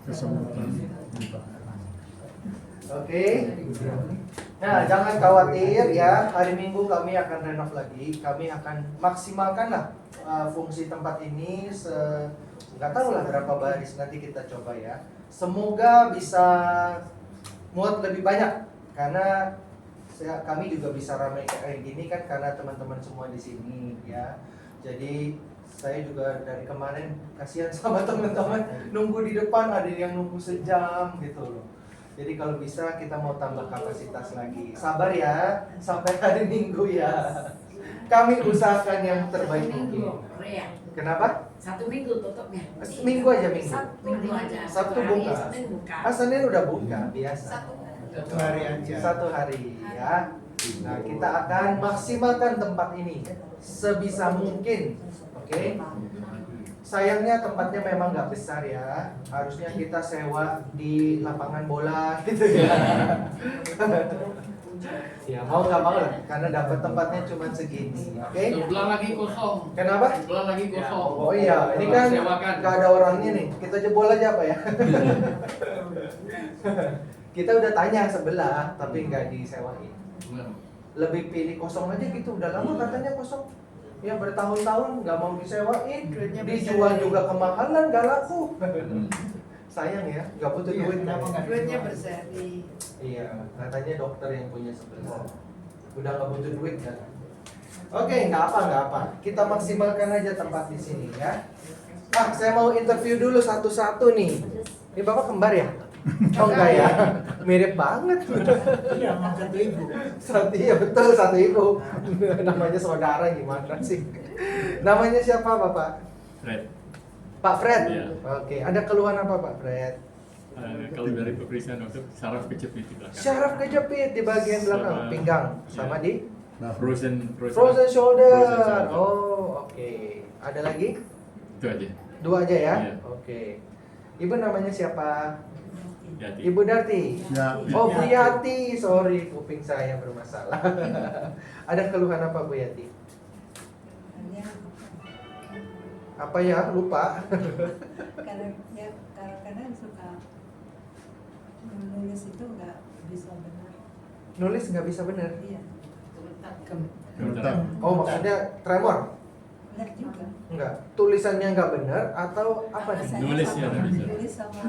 kesemutan. Oke. Nah, jangan khawatir ya. Hari Minggu kami akan renov lagi. Kami akan maksimalkan lah fungsi tempat ini. Nggak tahu lah berapa baris, nanti kita coba ya. Semoga bisa muat lebih banyak, karena kami juga bisa ramai kayak gini kan karena teman-teman semua di sini ya. Jadi saya juga dari kemarin kasihan sama teman-teman nunggu di depan, ada yang nunggu sejam gitu loh. Jadi kalau bisa kita mau tambah kapasitas lagi. Sabar ya, sampai hari Minggu ya. Kami usahakan yang terbaik mungkin. Kenapa? 1 minggu tutupnya. Minggu aja minggu. Minggu aja. Sabtu buka. Senin buka. Senin udah buka biasa. Satu hari aja. Satu hari ya. Nah, kita akan maksimalkan tempat ini sebisa mungkin. Oke. Sayangnya tempatnya memang nggak besar ya. Harusnya kita sewa di lapangan bola gitu ya. Ya mau nggak mau lah, karena dapat tempatnya cuma segini. Oke. Sebelah lagi kosong. Kenapa? Sebelah lagi kosong. Oh iya, ini kan Sewakan. nggak ada orangnya nih. Kita jebol aja apa ya? Kita udah tanya sebelah, tapi nggak disewain. Lebih pilih kosong aja gitu. Udah lama katanya kosong. Ya bertahun-tahun nggak mau disewain, dijual juga kemahalan, nggak laku. Sayang ya, nggak butuh Iya, duit. kenapa nggak Duitnya berseri. Iya, katanya dokter yang punya sebelah. Udah nggak butuh duit kan? Oke, nggak apa. Kita maksimalkan aja tempat di sini ya. Pak, saya mau interview dulu satu-satu nih. Ini bapak kembar ya? Oh enggak ya, mirip banget. Iya, emang satu ibu. Iya betul, satu ibu. Namanya saudara gimana sih? Namanya siapa bapak? Fred. Pak Fred. Iya. Oke, ada keluhan apa Pak Fred? Kalau dari pemeriksaan dokter saraf kejepit di belakang. Syaraf kejepit di bagian belakang Sama- pinggang Iya. sama di Frozen frozen shoulder. Frozen shoulder. Oh, oke. Ada lagi? Itu aja. Dua aja ya? Iya. Oke. Ibu namanya siapa? Jadi Ibu Darti. Ya. Oh, Bu Yati. Sorry, kuping saya bermasalah. Ada keluhan apa Bu Yati? Apa ya? Lupa. Kadang-kadang suka menulis itu nggak bisa benar. Nulis nggak bisa bener. Iya, Gemetar. Oh, maksudnya tremor? benar juga. Enggak. Tulisannya nggak bener atau apa nih? Saya Nulis sama ya, nulis. Nulis sama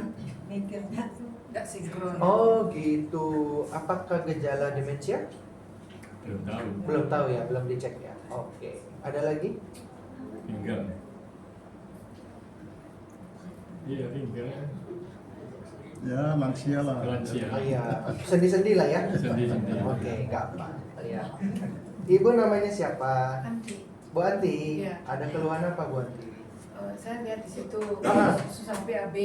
mikirnya tuh. Nggak sinkron. Oh, gitu. Apakah gejala demensia? belum tahu. Belum tahu ya, belum dicek ya. Oke. Ada lagi? Pinggang. Iya pinggang. Ya, lansia lah. Lansia. Oh iya, sendi-sendi lah ya. Sendi-sendi. Oke, nggak apa. Ya. Ibu namanya siapa? Andi, Bu Anti. Iya. Ada keluhan apa Bu Anti? saya lihat di situ Ah. susah BAB.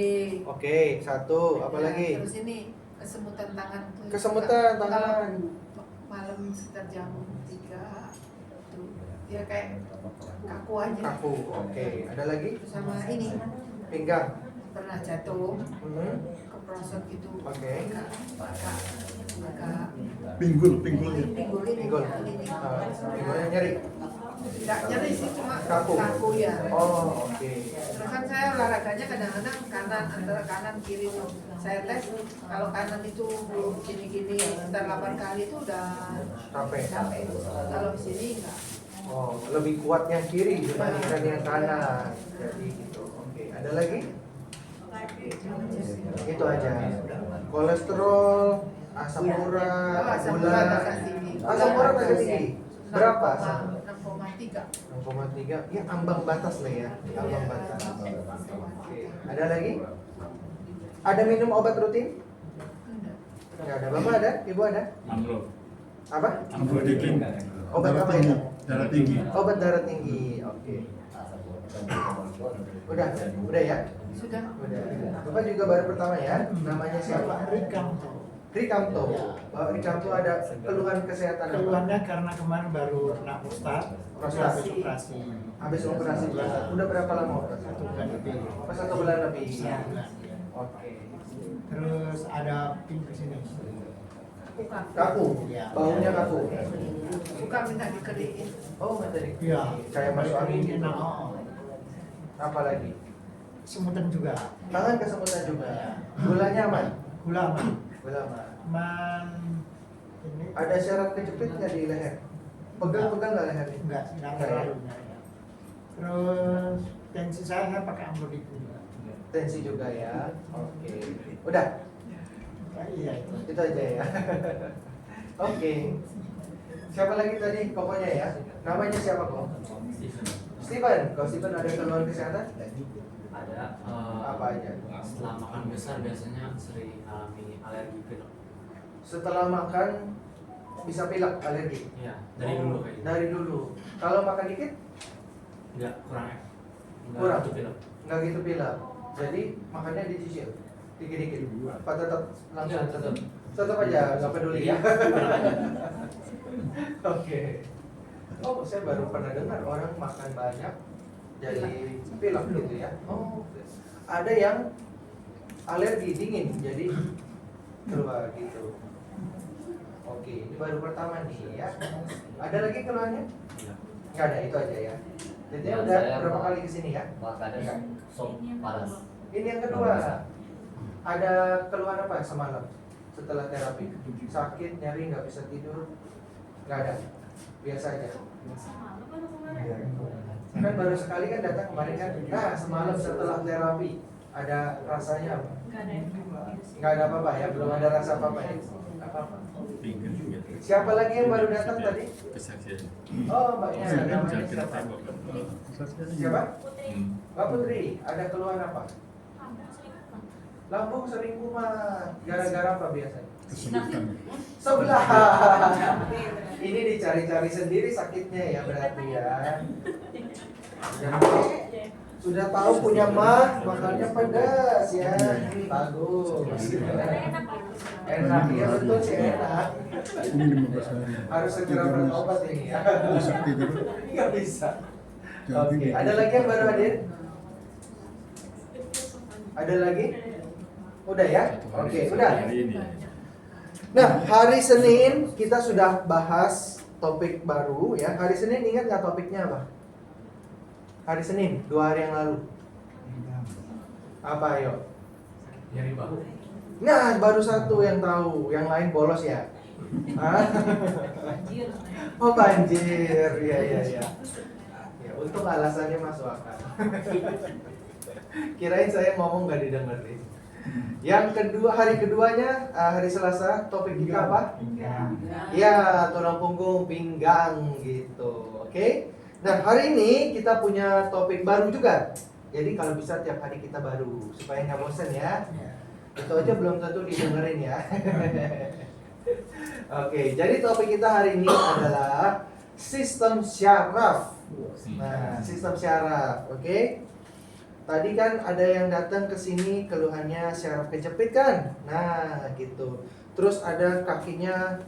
Oke, satu. Apa Ya, lagi? Terus ini kesemutan tangan. tuh. Kesemutan Kalau tangan. malam sekitar jam 3 tuh dia kayak kaku aja. Kaku. Oke. Ada lagi? Terus sama ini Pinggang. pernah jatuh keprosot gitu. Oke. Agak Pinggul ya. pinggul ini. Pinggul. Pinggulnya nyeri. Nggak nyeri sih, cuma Kaku. ya. Oh, oke. Terus kan saya olahraganya kadang-kadang kanan, antara kanan kiri tuh. Saya tes kalau kanan itu gini-gini sekitar 8 kali itu udah Capek. Kalau di sini enggak. Oh, lebih kuat yang kiri dibandingkan yang kanan. Jadi gitu. Oke. Ada lagi? Itu aja. Kolesterol, asam urat, Asam gula. urat agak tinggi. Asam urat agak tinggi. Berapa? 6,3. 6,3. Ya ambang batas lah ya. Ambang batas. Oke. Ada lagi? Ada minum obat rutin? Enggak ada. Bapak ada? Ibu ada? Amro. Apa? Amlodipin. Obat Darah apa tinggi. itu? Darah tinggi. Obat darah tinggi. Oke. Udah ya? Sudah. Udah. Bapak juga baru pertama ya? Namanya siapa? Rikamto. Pak Rikamto ada keluhan kesehatan apa? Keluhannya karena kemarin baru kena prostat, Prostat. habis operasi. Habis operasi prostat. Udah berapa lama operasi? 1 bulan lebih. Oh, 1 bulan lebih. Iya, bulan. Oke. Terus ada ping ke sini. Kaku. Iya. Baunya kaku. Suka minta dikeriin. Oh, nggak tadi. Iya. Kayak masuk angin gitu. Oh. Apa lagi? semutan juga. Tangan kesemutan juga. Gulanya aman. Gula aman. Gula aman. Aman. Ini Ada syaraf kejepit nggak di leher? Pegang-pegang nggak lehernya? enggak Enggak ya? terlalu. Enggak, ya. Terus tensi saya pakai amlodip juga. Tensi juga ya. Oke. Udah. Iya itu. Itu aja ya. Oke. Siapa lagi tadi kokonya ya? Namanya siapa kok? Steven. Kalau Steven ada keluhan kesehatan? Ada Apa aja? setelah makan besar biasanya sering alami alergi pilek. Setelah makan bisa pilek, alergi? Iya, dari dulu kayaknya. Dari dulu. Kalau makan dikit? Enggak, kurang Kurang? itu pilek. Nggak gitu pilek. Jadi makannya dicicil? Dikit-dikit? Apa tetap langsung? Iya, tetap. Tetap aja, nggak peduli ya? Kurang aja. Oke. Oh, saya baru pernah dengar orang makan banyak jadi pilek gitu ya. Oh, ada yang alergi dingin jadi keluar gitu. Oke, ini baru pertama nih ya. Ada lagi keluhannya? Iya. Nggak ada, itu aja ya. Jadi Ya, udah saya berapa mau- kali kesini ya? Makanya sok panas. Ini yang kedua. Ada keluhan apa semalam setelah terapi? Sakit, nyeri, nggak bisa tidur? Nggak ada. Biasa aja. Kan baru sekali kan datang kemarin kan. Nah, semalam setelah terapi ada rasanya apa? Nggak ada apa-apa ya, belum ada rasa apa-apa ya. Nggak apa-apa. Pinggang juga. Siapa lagi yang baru datang tadi? Kesaksian. Oh, mbaknya. Saya Namanya bisa kira siapa? tembok. Siapa? Hmm. Mbak Putri. Ada keluhan apa? Lambung sering kumat. Gara-gara apa biasanya? Kesulitan. Sebelah. Ini dicari-cari sendiri sakitnya ya berarti ya. Sudah tahu punya mah, makannya pedas ya. Bagus. Enak ya, betul sih enak. Ini 15 hari. Harus segera berobat ini ya. Bisa tidur. Nggak bisa. Jadi Oke, ada lagi yang baru hadir? Ada lagi? Udah ya? Oke, udah. Hari ini. Nah, hari Senin kita sudah bahas topik baru ya. Hari Senin ingat nggak topiknya apa? Hari Senin, 2 hari yang lalu. Apa ayo? Nyeri bahu. Nah, baru satu yang tahu, yang lain bolos ya. Hah? Oh banjir, iya iya iya. Ya, untung alasannya masuk akal. Kirain saya ngomong nggak didengerin. Yang kedua, hari keduanya, hari Selasa, topik kita apa? Ya, tulang punggung, pinggang gitu. Oke. Nah, hari ini kita punya topik baru juga. Jadi kalau bisa tiap hari kita baru supaya nggak bosan ya. Itu aja belum tentu didengerin ya. Oke, jadi topik kita hari ini adalah sistem syaraf. Nah, sistem syaraf, oke? Tadi kan ada yang datang ke sini keluhannya syaraf kejepit kan? Nah, gitu. Terus ada kakinya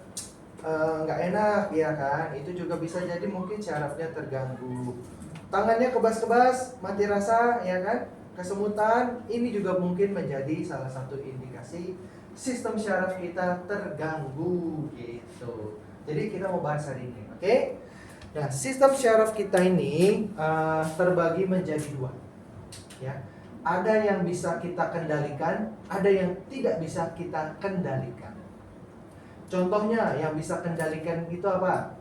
nggak enak ya kan? Itu juga bisa jadi mungkin syarafnya terganggu. Tangannya kebas-kebas, mati rasa ya kan? Kesemutan, ini juga mungkin menjadi salah satu indikasi sistem syaraf kita terganggu gitu. Jadi kita mau bahas hari ini, oke? Nah, sistem syaraf kita ini terbagi menjadi 2. Ya. Ada yang bisa kita kendalikan, ada yang tidak bisa kita kendalikan. Contohnya yang bisa kendalikan itu apa?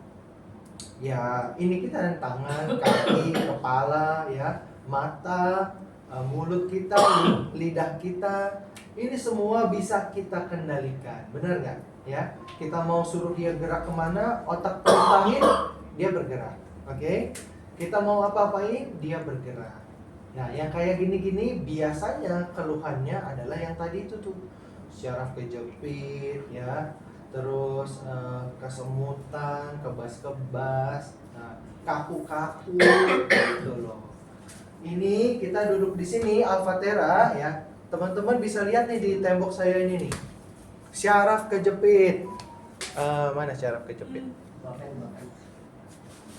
Ya, ini kita tangan, kaki, kepala, ya, mata, mulut kita, lidah kita, ini semua bisa kita kendalikan, benar nggak? Ya, kita mau suruh dia gerak kemana, otak perintahnya dia bergerak, oke? Kita mau apa-apain, dia bergerak. Nah, yang kayak gini-gini biasanya keluhannya adalah yang tadi itu tuh syaraf kejepit, ya, terus kesemutan, kebas-kebas, nah, kaku-kaku, gitu loh. Ini kita duduk di sini Alfatera ya. Teman-teman bisa lihat nih di tembok saya ini nih. Syaraf kejepit. Mana syaraf kejepit?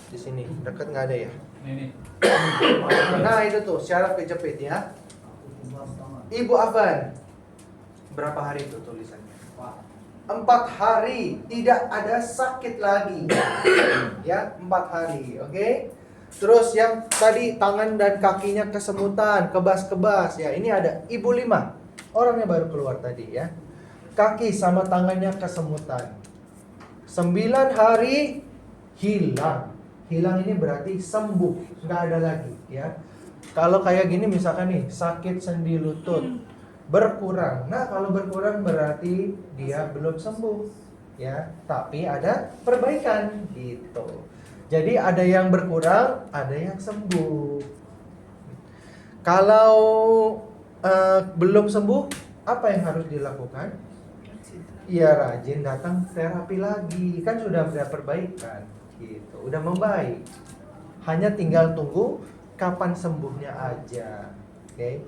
Di sini, dekat nggak ada ya? Ini. Nah, itu tuh syaraf kejepit ya. Ibu Afan. Berapa hari itu tulisannya? 4 hari, tidak ada sakit lagi. Ya, 4 hari, oke? Terus yang tadi tangan dan kakinya kesemutan, kebas-kebas ya. Ini ada ibu 5. Orangnya baru keluar tadi ya. Kaki sama tangannya kesemutan. 9 hari hilang. Hilang ini berarti sembuh, nggak ada lagi ya. Kalau kayak gini misalkan nih sakit sendi lutut berkurang. Nah, kalau berkurang berarti dia belum sembuh ya. Tapi ada perbaikan gitu. Jadi ada yang berkurang, ada yang sembuh. Kalau belum sembuh, apa yang harus dilakukan? Ya rajin datang terapi lagi. Kan sudah ada perbaikan gitu. Udah membaik. Hanya tinggal tunggu kapan sembuhnya aja. Oke.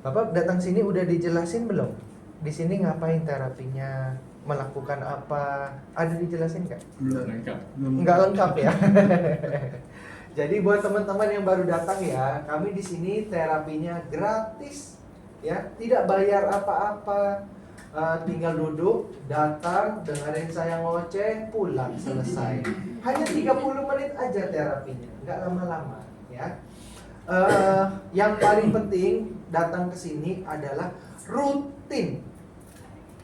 Bapak datang sini udah dijelasin belum? Di sini ngapain terapinya? Melakukan apa? Ada dijelasin nggak? Lengkap. Nggak lengkap ya. Jadi buat teman-teman yang baru datang ya, kami di sini terapinya gratis ya, tidak bayar apa-apa. Tinggal duduk, datang, dengerin saya ngoceh, pulang, selesai. Hanya 30 menit aja terapinya, nggak lama-lama ya. Yang paling penting datang ke sini adalah rutin.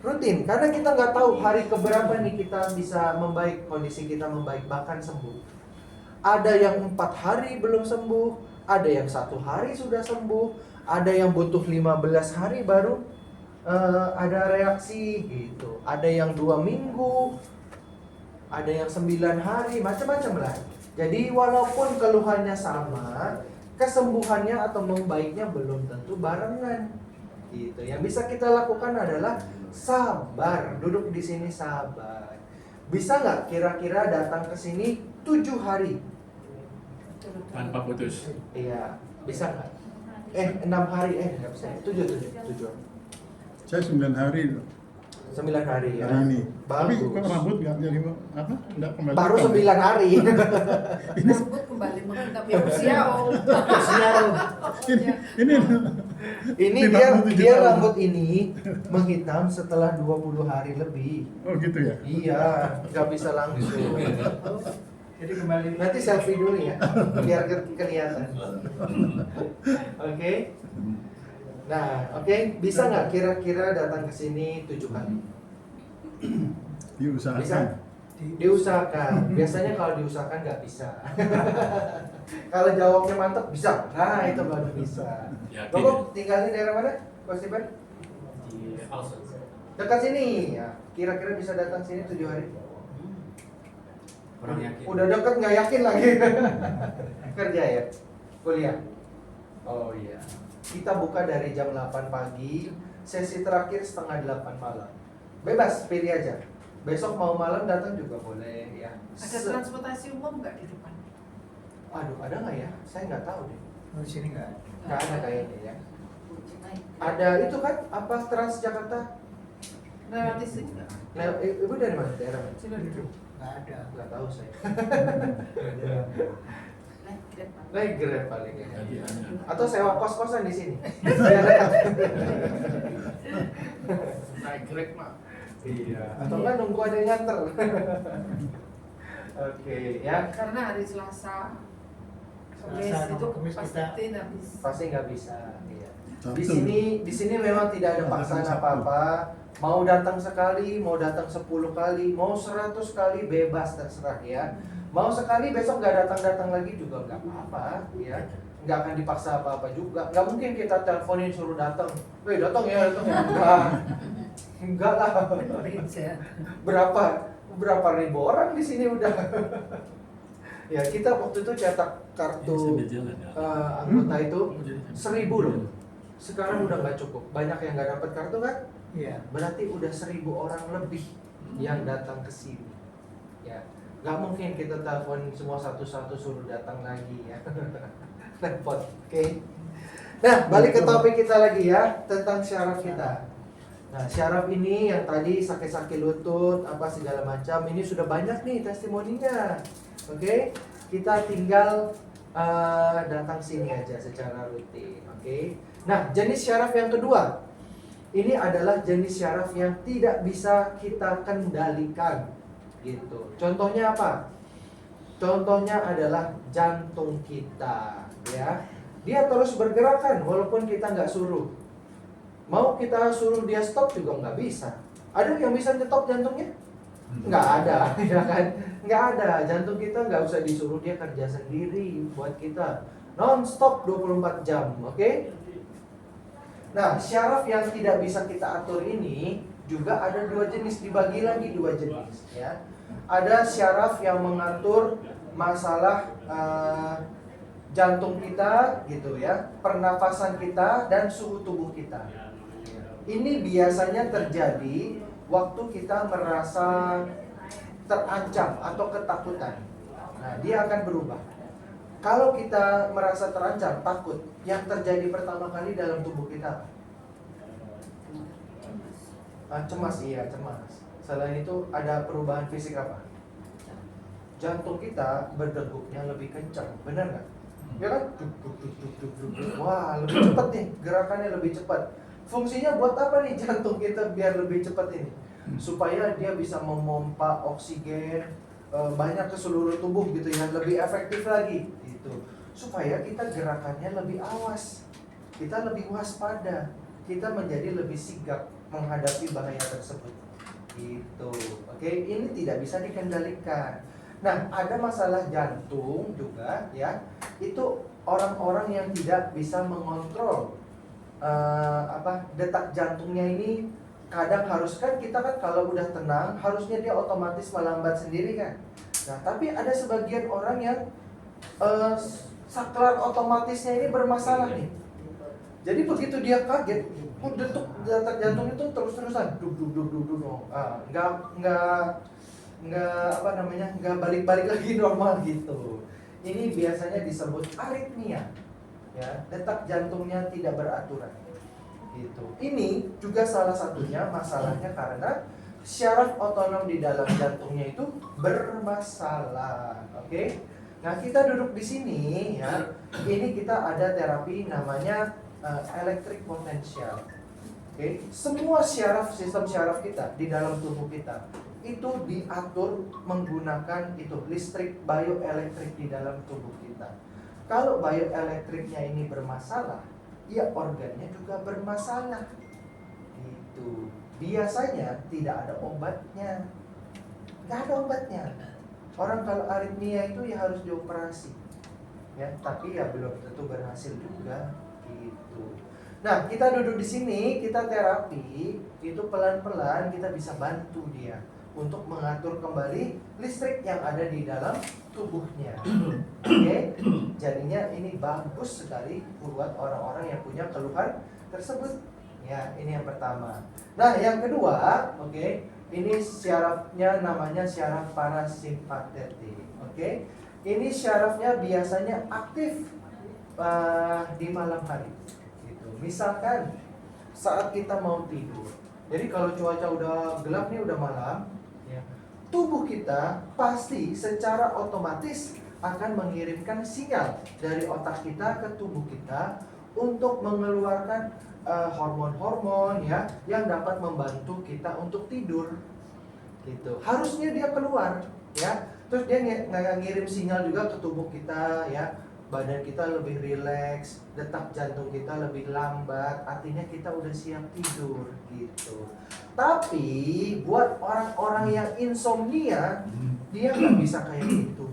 Rutin, karena kita nggak tahu hari keberapa nih kita bisa membaik, kondisi kita membaik, bahkan sembuh. Ada yang 4 hari belum sembuh, ada yang 1 hari sudah sembuh, ada yang butuh 15 hari baru ada reaksi gitu. Ada yang 2 minggu, ada yang 9 hari, macam-macam lah. Jadi walaupun keluhannya sama, kesembuhannya atau membaiknya belum tentu barengan. Gitu. Yang bisa kita lakukan adalah sabar, duduk di sini sabar. Bisa nggak kira-kira datang ke sini 7 hari? Tanpa putus. Iya, bisa nggak? 6 hari, nggak bisa. 7. Saya 9 hari loh, 9 hari ya. hari ini. Tapi Bagus. kok rambut nggak jadi apa? Nggak kembali. Baru 9 hari. Rambut kembali mengering tapi usia Ini Ini dia rambut ini menghitam setelah 20 hari lebih. oh gitu ya. Iya, nggak bisa langsung. Jadi kembali Nanti selfie dulu ya, biar kelihatan. Oke. Nah, oke, bisa nggak kira-kira datang ke sini 7 kali? Diusahakan. Bisa? Diusahakan. Biasanya kalau diusahakan nggak bisa. Kalau jawabnya mantap bisa. Nah, itu baru bisa. Yakin. Bapak tinggalnya daerah mana, Pak Steven? Di Alson. Dekat sini. Ya, kira-kira bisa datang sini 7 hari? Kurang yakin. Udah deket nggak yakin lagi. Kerja ya? Kuliah? Oh iya. Kita buka dari jam 8 pagi, sesi terakhir setengah 8 malam. Bebas, pilih aja. Besok mau malam datang juga boleh ya. Ada transportasi umum nggak di depan? Aduh, ada nggak ya? Saya nggak tahu deh. di sini nggak. Nggak ada kayaknya ya. Ada itu kan, apa Transjakarta? Relatif juga. Nah, ibu dari mana? Daerah mana? Nggak ada. Nggak tahu saya. Depan. Naik Grab paling ya. Tadi hanya Atau sewa kos-kosan di sini. Biar dekat. Naik Grab mah. Iya. Atau nggak nunggu ada yang nganter. Oke, ya. Karena hari Selasa, Kamis Selasa, itu Kamis pasti kita- habis. Pasti nggak bisa. Iya. Sabtu. Di sini memang tidak ada paksaan Sabtu. apa-apa. Mau datang sekali, mau datang 10 kali, mau 100 kali bebas terserah ya. Mau sekali besok nggak datang lagi juga nggak apa-apa ya. Nggak akan dipaksa apa-apa juga. Nggak mungkin kita teleponin suruh datang. Weh datang ya. Enggak lah. Berapa ribu orang di sini udah. Ya kita waktu itu cetak kartu sambil jalan ya. anggota itu 1.000 loh. Sekarang udah nggak cukup. Banyak yang nggak dapat kartu kan? Iya. Berarti udah 1.000 orang lebih yang datang ke sini. Ya, nggak mungkin kita telepon semua satu-satu suruh datang lagi ya. Repot, oke? Nah, balik ke topik kita lagi ya tentang syaraf kita. Nah, syaraf ini yang tadi sakit-sakit lutut, apa segala macam, ini sudah banyak nih testimoninya. Oke, kita tinggal datang sini aja secara rutin. Oke. Nah, jenis syaraf yang kedua, ini adalah jenis syaraf yang tidak bisa kita kendalikan, gitu. Contohnya apa? Contohnya adalah jantung kita, ya. Dia terus bergerak kan, walaupun kita nggak suruh. Mau kita suruh dia stop juga nggak bisa. Ada yang bisa nyetop jantungnya? Nggak ada, ya kan? Nggak ada. Jantung kita nggak usah disuruh, dia kerja sendiri buat kita. Non-stop 24 jam, oke? Nah, syaraf yang tidak bisa kita atur ini juga ada 2 jenis, dibagi lagi 2 jenis, ya. Ada syaraf yang mengatur masalah jantung kita, gitu ya, pernafasan kita dan suhu tubuh kita. Ini biasanya terjadi waktu kita merasa terancam atau ketakutan. Nah, dia akan berubah. Kalau kita merasa terancam, takut, yang terjadi pertama kali dalam tubuh kita cemas, iya cemas. Selain itu ada perubahan fisik apa? Jantung kita berdegupnya lebih kencang, benar nggak? Ya kan? Wah, lebih cepat nih, gerakannya lebih cepat. Fungsinya buat apa nih jantung kita biar lebih cepat ini? Supaya dia bisa memompa oksigen banyak ke seluruh tubuh gitu ya, lebih efektif lagi gitu. Supaya kita gerakannya lebih awas, kita lebih waspada, kita menjadi lebih sigap menghadapi bahaya tersebut gitu. Oke, ini tidak bisa dikendalikan. Nah, ada masalah jantung juga ya, itu orang-orang yang tidak bisa mengontrol detak jantungnya ini. Kadang harus kan kita kan kalau udah tenang harusnya dia otomatis melambat sendiri kan. Nah, tapi ada sebagian orang yang saklar otomatisnya ini bermasalah nih. Jadi begitu dia kaget, detak jantung itu terus-terusan nggak balik-balik lagi normal gitu. Ini biasanya disebut aritmia, ya, detak jantungnya tidak beraturan. Gitu. Ini juga salah satunya masalahnya karena syaraf otonom di dalam jantungnya itu bermasalah. Oke? Nah, kita duduk di sini ya. Ini kita ada terapi namanya electric potential. Oke? Semua syaraf, sistem syaraf kita di dalam tubuh kita itu diatur menggunakan itu listrik bioelektrik di dalam tubuh kita. Kalau bioelektriknya ini bermasalah, ya organnya juga bermasalah. Itu biasanya tidak ada obatnya, nggak ada obatnya. Orang kalau aritmia itu ya harus dioperasi, ya. Tapi ya belum tentu berhasil juga. Gitu. Nah, kita duduk di sini, kita terapi, itu pelan-pelan kita bisa bantu dia untuk mengatur kembali listrik yang ada di dalam tubuhnya. Oke, jadinya ini bagus sekali buat orang-orang yang punya keluhan tersebut. Ya, ini yang pertama. Nah, yang kedua, oke, ini syarafnya namanya syaraf parasimpatetik. Oke, ini syarafnya biasanya aktif di malam hari. Gitu. Misalkan saat kita mau tidur. Jadi kalau cuaca udah gelap nih, udah malam, ya, tubuh kita pasti secara otomatis akan mengirimkan sinyal dari otak kita ke tubuh kita untuk mengeluarkan hormon-hormon ya yang dapat membantu kita untuk tidur. Gitu. Harusnya dia keluar, ya. Terus dia ngirim sinyal juga ke tubuh kita, ya. Badan kita lebih rileks, detak jantung kita lebih lambat, artinya kita udah siap tidur gitu. Tapi buat orang-orang yang insomnia, dia nggak bisa kayak gitu,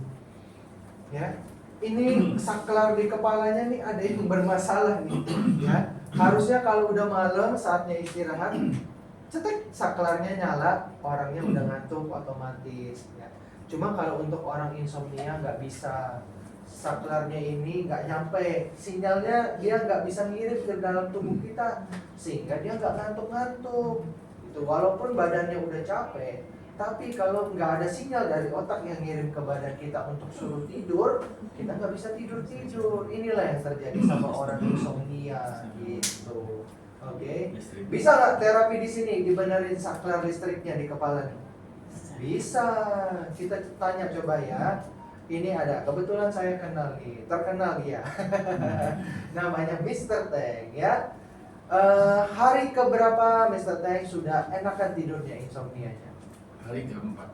ya. Ini saklar di kepalanya nih ada yang bermasalah nih, ya. Harusnya kalau udah malam saatnya istirahat, cetek saklarnya nyala, orangnya udah ngantuk otomatis, ya. Cuma kalau untuk orang insomnia nggak bisa. Saklarnya ini nggak nyampe, sinyalnya dia nggak bisa ngirim ke dalam tubuh kita, sehingga dia nggak ngantuk-ngantuk. Itu walaupun badannya udah capek, tapi kalau nggak ada sinyal dari otak yang ngirim ke badan kita untuk suruh tidur, kita nggak bisa tidur. Inilah yang terjadi sama orang insomnia gitu. Oke, bisa nggak terapi di sini dibenerin saklar listriknya di kepala nih? Bisa. Kita tanya coba ya. Ini ada, kebetulan saya terkenal dia. Namanya Mr. Tank ya. Hari keberapa Mr. Tank sudah enakan tidurnya insomnianya? Hari keempat.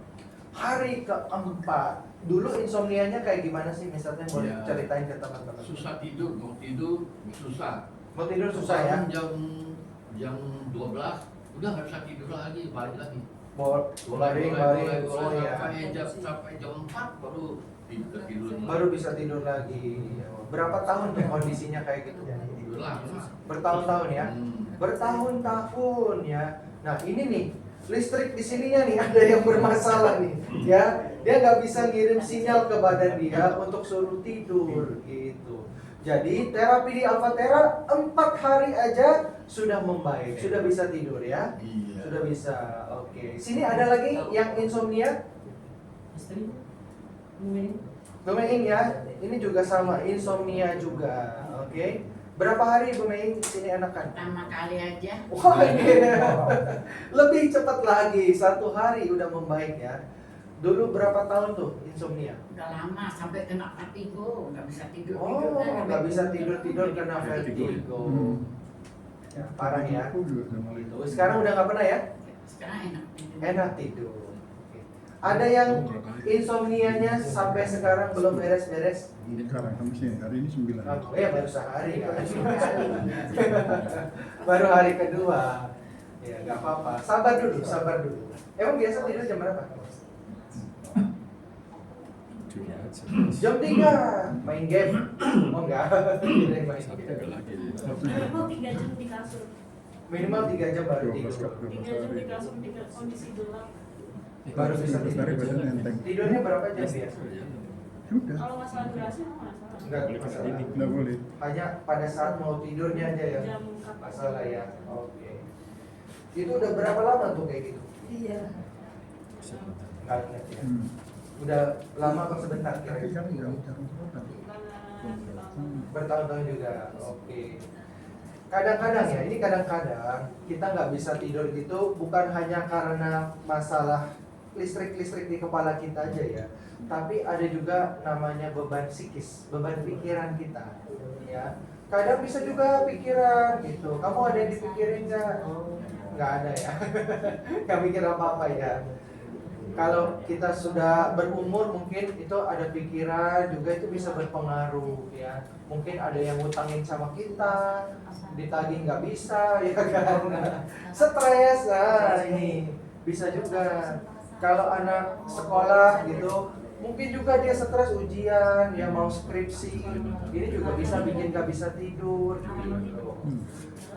hari keempat. Dulu insomnianya kayak gimana sih misalnya, boleh Ya. ceritain ke teman-teman? Susah tidur, mau tidur susah. Mau tidur susah ya? Jam 12 udah nggak bisa tidur lagi, balik lagi. Baring. Oh ya. Sampai jam 4 baru tidur. Baru bisa tidur lagi. Berapa tahun tuh kondisinya kayak gitu? Tidur lama. Bertahun-tahun ya? Bertahun-tahun ya. Nah ini nih, listrik di sininya nih ada yang bermasalah nih, ya. Dia nggak bisa ngirim sinyal ke badan dia untuk suruh tidur gitu. Jadi terapi di Alphatera 4 hari aja sudah membaik, sudah bisa tidur ya. Iya. Sudah bisa. Oke. Sini ada lagi yang insomnia. Bu Meing ya. Ini juga sama, insomnia juga. Oke. Berapa hari Bu Meing sini enakan? Pertama kali aja. Wah, iya. Lebih cepat lagi, 1 hari udah membaik ya. Dulu berapa tahun tuh insomnia? Udah lama sampai kena vertigo, nggak bisa tidur. Oh, nggak bisa tidur karena vertigo. Ya, parah ya. Aku juga sama itu. Tuh, sekarang udah nggak pernah ya? Sekarang enak tidur. Enak tidur. Oke. Ada yang insomnianya sampai sekarang belum beres-beres? Ini sekarang kami sini, hari ini 9. Oh, ya baru sehari kan? Baru hari kedua. Ya nggak apa-apa. Sabar dulu. Emang biasa tidur jam berapa? Jam 3 main game. Oh enggak. Main game. Minimal 3 jam di kasur. Minimal 3 jam baru 12 tidur. 3 jam di kasur, kondisi gelap. Baru bisa 12 hari badan enteng. Tidurnya berapa jam biasa? Sudah, Kalau masalah durasi emang masalah. Enggak masalah. nggak boleh. Hanya pada saat mau tidurnya aja ya. Jam Masalah ya. Oke. Itu udah berapa lama tuh kayak gitu? Iya. Enggak ingat ya. Hmm. Udah lama apa sebentar Tapi kira-kira? kami jarang Bertahun-tahun juga. Oke. Kadang-kadang ya, ini kadang-kadang kita nggak bisa tidur gitu bukan hanya karena masalah listrik di kepala kita aja ya, tapi ada juga namanya beban psikis, beban pikiran kita, ya. Kadang bisa juga pikiran gitu. Kamu ada yang dipikirin nggak? Oh, nggak ada ya. Nggak mikir apa-apa ya. Kalau kita sudah berumur mungkin itu ada pikiran juga, itu bisa berpengaruh ya. Mungkin ada yang ngutangin sama kita, ditagih nggak bisa ya kan. Stres, nah ini bisa juga. Kalau anak sekolah gitu, mungkin juga dia stres ujian, ya mau skripsi, ini juga bisa bikin nggak bisa tidur gitu.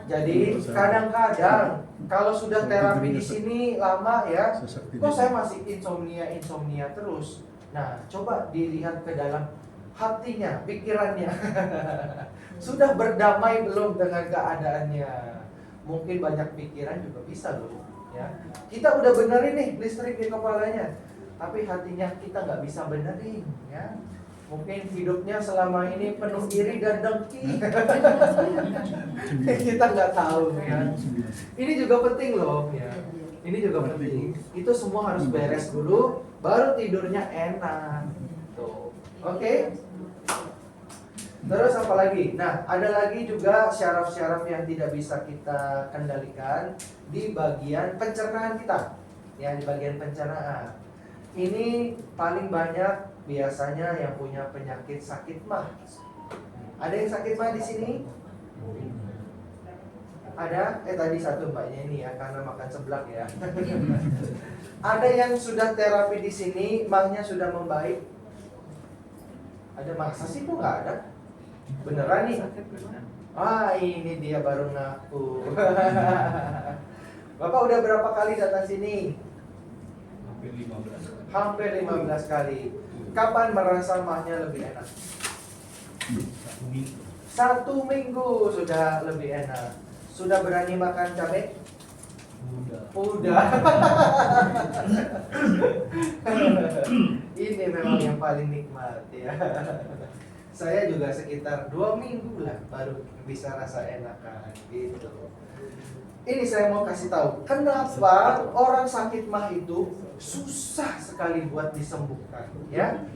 Jadi kadang-kadang kalau sudah terapi di sini lama ya, kok saya masih insomnia terus. Nah, coba dilihat ke dalam hatinya, pikirannya. Sudah berdamai belum dengan keadaannya? Mungkin banyak pikiran juga bisa loh, ya. Kita udah benerin nih listrik di kepalanya, tapi hatinya kita nggak bisa benerin, ya. Mungkin hidupnya selama ini penuh iri dan dengki. Kita nggak tahu ya. Ini juga penting loh ya. Ini juga penting. Itu semua harus beres dulu, baru tidurnya enak. Tuh. Oke. Terus apa lagi? Nah, ada lagi juga syaraf-syaraf yang tidak bisa kita kendalikan di bagian pencernaan kita. Ya, di bagian pencernaan. Ini paling banyak biasanya yang punya penyakit sakit mah. Ada yang sakit mah di sini? Ada? Tadi satu mbaknya ini ya, karena makan seblak ya. Ada yang sudah terapi di sini, mahnya sudah membaik? Ada, masa sih kok nggak ada? Beneran nih? Ah, ini dia baru ngaku. Bapak udah berapa kali datang sini? Hampir 15 kali. Kapan merasa mahnya lebih enak? 1 minggu sudah lebih enak. Sudah berani makan cabai? Udah. Ini memang yang paling nikmat ya. Saya juga sekitar 2 minggu lah baru bisa rasa enakan gitu. Ini saya mau kasih tahu, kenapa orang sakit mah itu susah sekali buat disembuhkan, ya?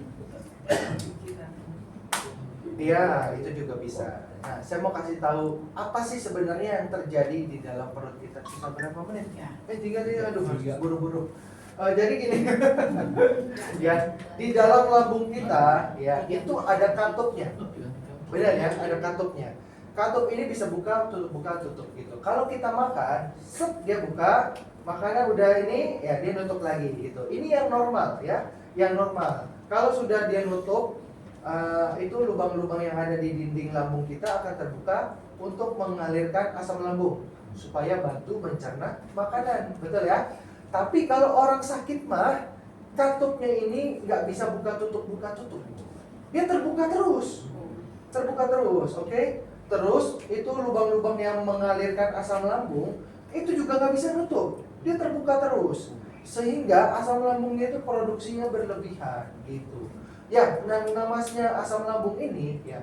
Iya, itu juga bisa. Nah, saya mau kasih tahu apa sih sebenarnya yang terjadi di dalam perut kita. Bisa berapa menit? 3 aduh, buru-buru. Jadi gini, ya di dalam lambung kita ya itu ada katupnya, benar ya, ada katupnya. Katup ini bisa buka tutup gitu. Kalau kita makan, set dia buka, makannya udah ini, ya dia nutup lagi gitu. Ini yang normal ya, yang normal. Kalau sudah dia nutup, itu lubang-lubang yang ada di dinding lambung kita akan terbuka untuk mengalirkan asam lambung supaya bantu mencerna makanan, betul ya? Tapi kalau orang sakit mah, katupnya ini nggak bisa buka tutup, dia terbuka terus, oke? Terus itu lubang-lubang yang mengalirkan asam lambung itu juga nggak bisa nutup, dia terbuka terus, sehingga asam lambungnya itu produksinya berlebihan gitu. Ya, namanya asam lambung ini ya,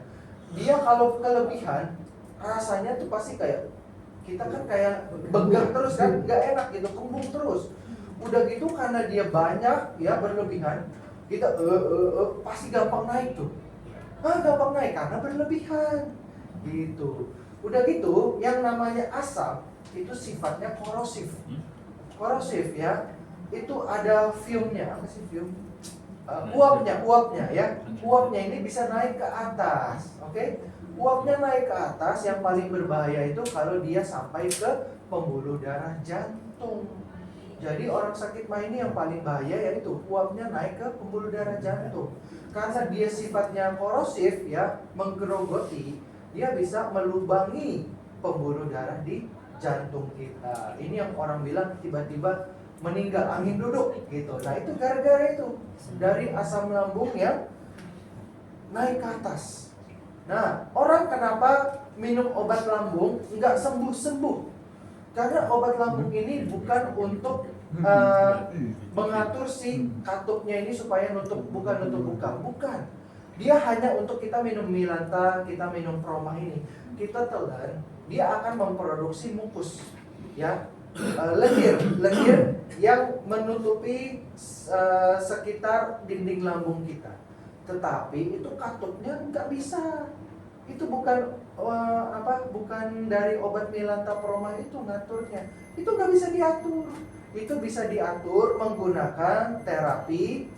dia kalau kelebihan rasanya tuh pasti kayak kita kan kayak begang terus kan, nggak enak gitu, kembung terus. Udah gitu karena dia banyak ya berlebihan, kita pasti gampang naik tuh. Gampang naik karena berlebihan gitu. Udah gitu yang namanya asam itu sifatnya korosif. Korosif ya. Itu ada fume-nya. Apa sih fume? Uapnya ya. Uapnya ini bisa naik ke atas, oke? Uapnya naik ke atas, yang paling berbahaya itu kalau dia sampai ke pembuluh darah jantung. Jadi orang sakit mah ini yang paling bahaya yaitu uapnya naik ke pembuluh darah jantung. Karena dia sifatnya korosif ya, menggerogoti, dia bisa melubangi pembuluh darah di jantung kita. Ini yang orang bilang tiba-tiba meninggal angin duduk gitu. Nah itu gara-gara itu dari asam lambung yang naik ke atas. Nah orang kenapa minum obat lambung nggak sembuh-sembuh? Karena obat lambung ini bukan untuk mengatur si katupnya ini supaya bukan. Dia hanya untuk kita minum Milanta, kita minum Proma ini, kita telan, dia akan memproduksi mukus, ya. Lendir yang menutupi sekitar dinding lambung kita. Tetapi itu katupnya nggak bisa. Itu bukan bukan dari obat Milanta Proma itu ngaturnya. Itu nggak bisa diatur. Itu bisa diatur menggunakan terapi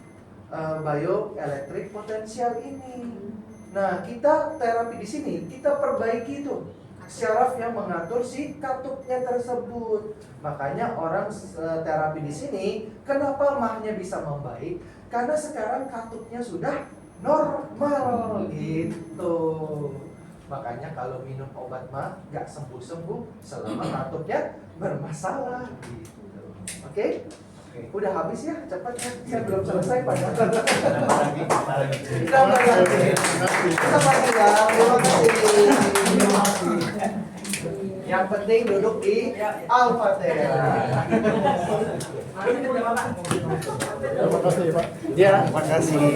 bioelektrik potensial ini. Nah, kita terapi di sini kita perbaiki itu syaraf yang mengatur si katupnya tersebut. Makanya orang terapi di sini kenapa mahnya bisa membaik? Karena sekarang katupnya sudah normal gitu. Makanya kalau minum obat mah nggak sembuh-sembuh selama katupnya bermasalah gitu. Oke? Udah habis ya, cepat ya. Saya belum selesai padahal. Kita lagi. Kita lagi ya. Terima kasih. Yang penting duduk di Al-Fatihah. Terima kasih Pak. Ya, terima kasih.